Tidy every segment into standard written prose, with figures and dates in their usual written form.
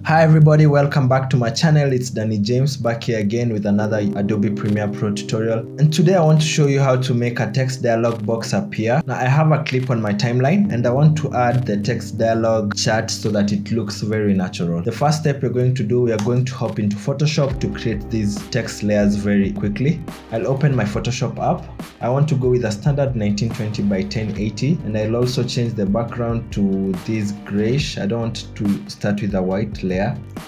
Hi everybody, welcome back to my channel. It's Danny James back here again with another Adobe Premiere Pro tutorial. And today I want to show you how to make a text dialog box appear. Now I have a clip on my timeline and I want to add the text dialog chart so that it looks very natural. The first step we're going to do, we are going to hop into Photoshop to create these text layers very quickly. I'll open my Photoshop app. I want to go with a standard 1920 by 1080 and I'll also change the background to this grayish. I don't want to start with a white layer.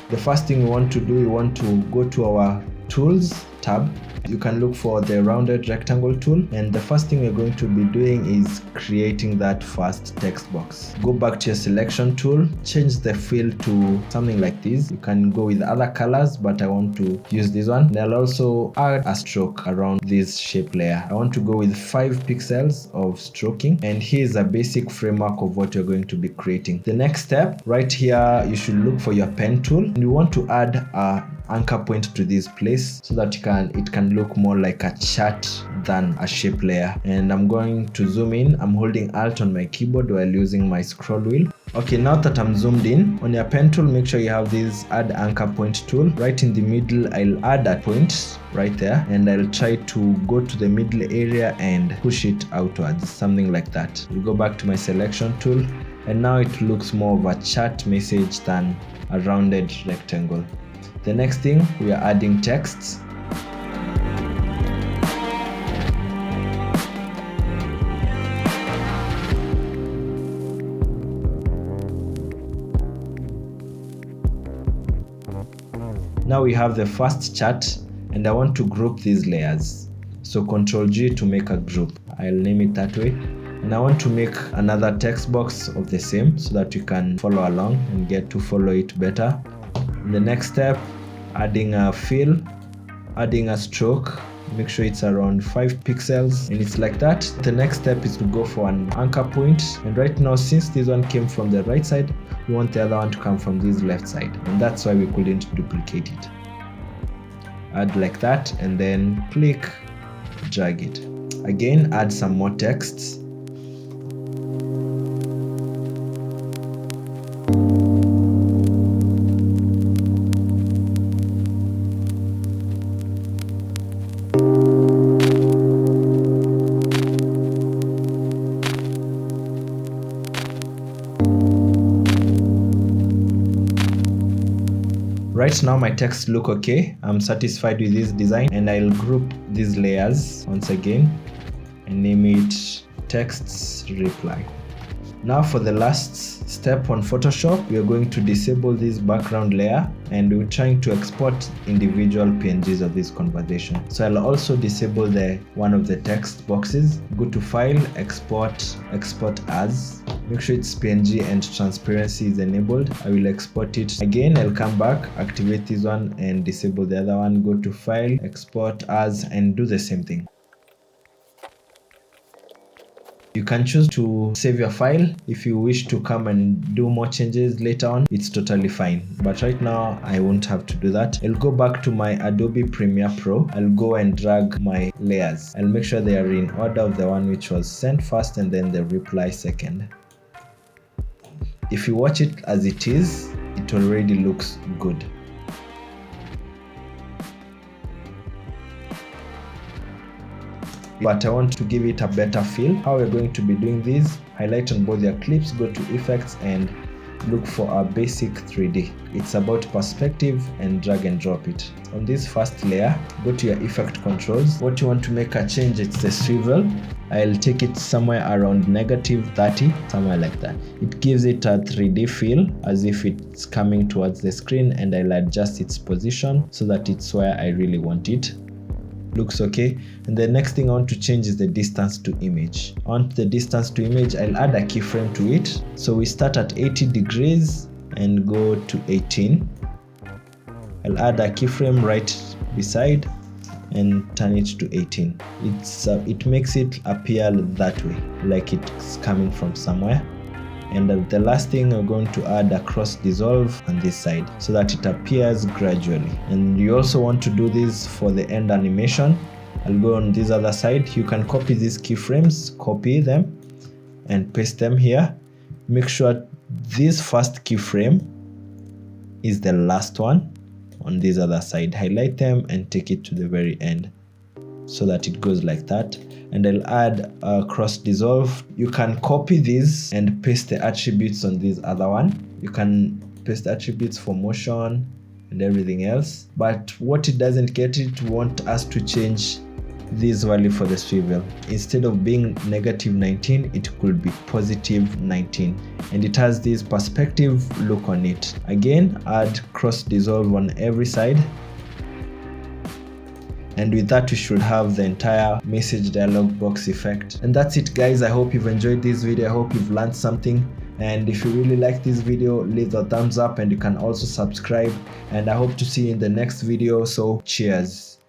The first thing we want to do, we want to go to our Tools tab. You can look for the rounded rectangle tool, and the first thing we're going to be doing is creating that first text box. Go back to your selection tool, change the fill to something like this. You can go with other colors, but I want to use this one. And I'll also add a stroke around this shape layer. I want to go with 5 pixels of stroking, and here's a basic framework of what you're going to be creating. The next step, right here, you should look for your pen tool, and you want to add a anchor point to this place so that it can look more like a chart than a shape layer. And I'm going to zoom in. I'm holding Alt on my keyboard while using my scroll wheel. Okay, now that I'm zoomed in, on your pen tool, make sure you have this add anchor point tool. Right in the middle, I'll add a point right there, and I'll try to go to the middle area and push it outwards, something like that. We'll go back to my selection tool, and now it looks more of a chart message than a rounded rectangle. The next thing, we are adding texts. Now we have the first chart, and I want to group these layers. So Ctrl G to make a group. I'll name it that way. And I want to make another text box of the same so that you can follow along and get to follow it better. The next step, adding a fill, adding a stroke. Make sure it's around 5 pixels, and it's like that. The next step is to go for an anchor point, and right now, since this one came from the right side, we want the other one to come from this left side, and that's why we couldn't duplicate it. Add like that, and then click, drag it. Again, add some more texts. Right now my text look okay. I'm satisfied with this design, and I'll group these layers once again and name it texts reply. Now for the last step on Photoshop, we are going to disable this background layer, and we're trying to export individual PNGs of this conversation. So I'll also disable one of the text boxes. Go to File, Export, Export As. Make sure it's PNG and transparency is enabled. I will export it. Again, I'll come back, activate this one and disable the other one. Go to File, Export As, and do the same thing. You can choose to save your file. If you wish to come and do more changes later on, it's totally fine. But right now, I won't have to do that. I'll go back to my Adobe Premiere Pro. I'll go and drag my layers. I'll make sure they are in order of the one which was sent first and then the reply second. If you watch it as it is, it already looks good. But I want to give it a better feel. How we're going to be doing this, highlight on both your clips, go to effects and look for a basic 3D. It's about perspective and drag and drop it. On this first layer, go to your effect controls. What you want to make a change, it's the swivel. I'll take it somewhere around -30, somewhere like that. It gives it a 3D feel as if it's coming towards the screen, and I'll adjust its position so that it's where I really want it. Looks okay. And the next thing I want to change is the distance to image. On the distance to image, I'll add a keyframe to it. So we start at 80 degrees and go to 18. I'll add a keyframe right beside and turn it to 18. It makes it appear that way, like it's coming from somewhere. And the last thing, we're going to add a cross dissolve on this side so that it appears gradually. And you also want to do this for the end animation. I'll go on this other side. You can copy these keyframes, copy them and paste them here. Make sure this first keyframe is the last one on this other side. Highlight them and take it to the very end so that it goes like that. And I'll add a cross dissolve. You can copy this and paste the attributes on this other one. You can paste attributes for motion and everything else, but what it doesn't get, it want us to change this value for the swivel. Instead of being -19, it could be +19, and it has this perspective look on it. Again, add cross dissolve on every side, and with that we should have the entire message dialog box effect. And that's it, guys. I hope you've enjoyed this video. I hope you've learned something, and if you really like this video, leave a thumbs up, and you can also subscribe, and I hope to see you in the next video. So cheers.